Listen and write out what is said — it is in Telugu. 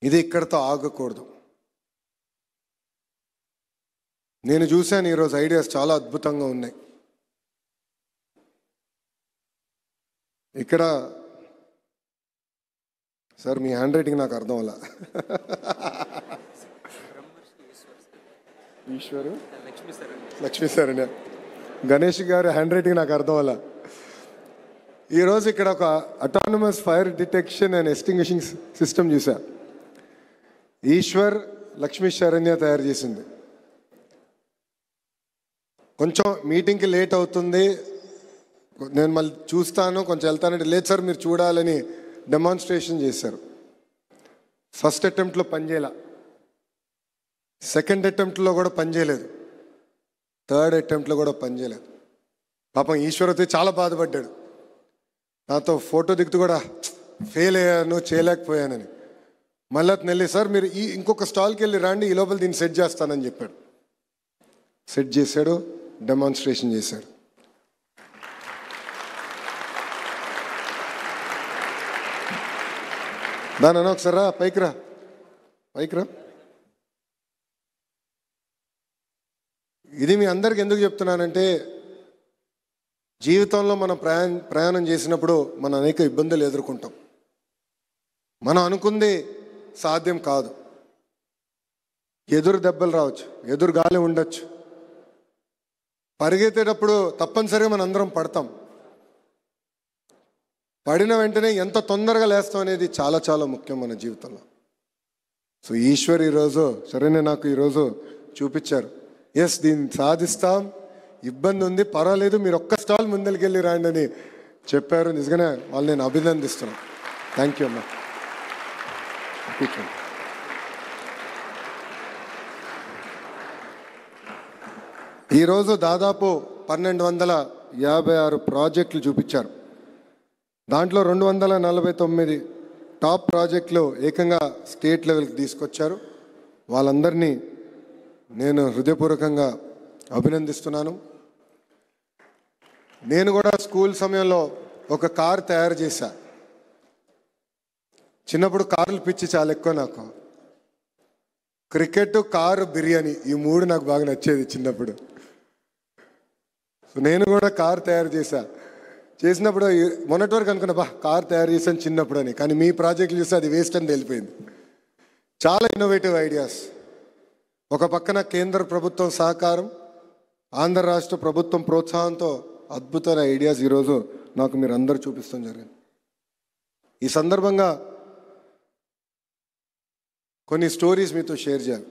ఇది ఇక్కడితో ఆగకూడదు. నేను చూశాను ఈరోజు ఐడియాస్ చాలా అద్భుతంగా ఉన్నాయి. ఇక్కడ సార్ మీ హ్యాండ్ రైటింగ్ నాకు అర్థం అలా. ఈశ్వరు లక్ష్మీ శరణ్య గణేష్ గారి హ్యాండ్ రైటింగ్ నాకు అర్థం అలా. ఈరోజు ఇక్కడ ఒక autonomous fire detection and extinguishing system చూసా. ఈశ్వర్ లక్ష్మీ శరణ్య తయారు చేసింది. కొంచెం మీటింగ్కి లేట్ అవుతుంది, నేను మళ్ళీ చూస్తాను, కొంచెం వెళ్తానంటే లేదు సార్ మీరు చూడాలని డెమాన్స్ట్రేషన్ చేశారు. ఫస్ట్ అటెంప్ట్లో పనిచేయాల, సెకండ్ అటెంప్ట్లో కూడా పనిచేయలేదు, థర్డ్ అటెంప్ట్లో కూడా పనిచేయలేదు. పాపం ఈశ్వరతో చాలా బాధపడ్డాడు. నాతో ఫోటో దిగుతూ కూడా ఫెయిల్ అయ్యాను, చేయలేకపోయానని. మళ్ళీ అతను వెళ్ళి సార్ మీరు ఇంకొక స్టాల్కి వెళ్ళి రండి, ఈ లోపల దీన్ని సెట్ చేస్తానని చెప్పాడు. సెట్ చేశాడు, డెమాన్స్ట్రేషన్ చేశాడు. దాని అన్న ఒకసారి రా, పైకి రా, పైకి రా. ఇది మీ అందరికి ఎందుకు చెప్తున్నానంటే, జీవితంలో మనం ప్రయాణం చేసినప్పుడు మనం అనేక ఇబ్బందులు ఎదుర్కొంటాం. మనం అనుకుంది సాధ్యం కాదు, ఎదురు దెబ్బలు రావచ్చు, ఎదురు గాలి ఉండొచ్చు. పరిగెత్తేటప్పుడు తప్పనిసరిగా మనం అందరం పడతాం. పడిన వెంటనే ఎంత తొందరగా లేస్తాం అనేది చాలా చాలా ముఖ్యం మన జీవితంలో. సో ఈశ్వర్ ఈరోజు సరేనే నాకు ఈరోజు చూపించారు, ఎస్ దీన్ని సాధిస్తాం, ఇబ్బంది ఉంది పర్వాలేదు, మీరు ఒక్క స్టాల్ ముందరికెళ్ళి రాండి అని చెప్పారు. నిజంగానే వాళ్ళు నేను అభినందిస్తున్నాను. థ్యాంక్ యూ అమ్మా. ఈరోజు దాదాపు 1256 ప్రాజెక్టులు చూపించారు. దాంట్లో 249 టాప్ ప్రాజెక్టులు ఏకంగా స్టేట్ లెవెల్కి తీసుకొచ్చారు. వాళ్ళందరినీ నేను హృదయపూర్వకంగా అభినందిస్తున్నాను. నేను కూడా స్కూల్ సమయంలో ఒక కారు తయారు చేశా. చిన్నప్పుడు కార్లు పిచ్చి చాలా ఎక్కువ నాకు. క్రికెట్, కారు, బిర్యానీ ఈ మూడు నాకు బాగా నచ్చేది చిన్నప్పుడు. సో నేను కూడా కారు తయారు చేసినప్పుడు మొన్నటి వరకు అనుకున్నా కారు తయారు చేశాను చిన్నప్పుడు అని. కానీ మీ ప్రాజెక్టులు చూస్తే అది వేస్ట్ అని తెలిపోయింది. చాలా ఇన్నోవేటివ్ ఐడియాస్. ఒక పక్కన కేంద్ర ప్రభుత్వం సహకారం, ఆంధ్ర రాష్ట్ర ప్రభుత్వం ప్రోత్సాహంతో అద్భుతమైన ఐడియాస్ ఈరోజు నాకు మీరు అందరూ చూపిస్తాం జరిగింది. ఈ సందర్భంగా కొన్ని స్టోరీస్ మీతో షేర్ చేయాలి.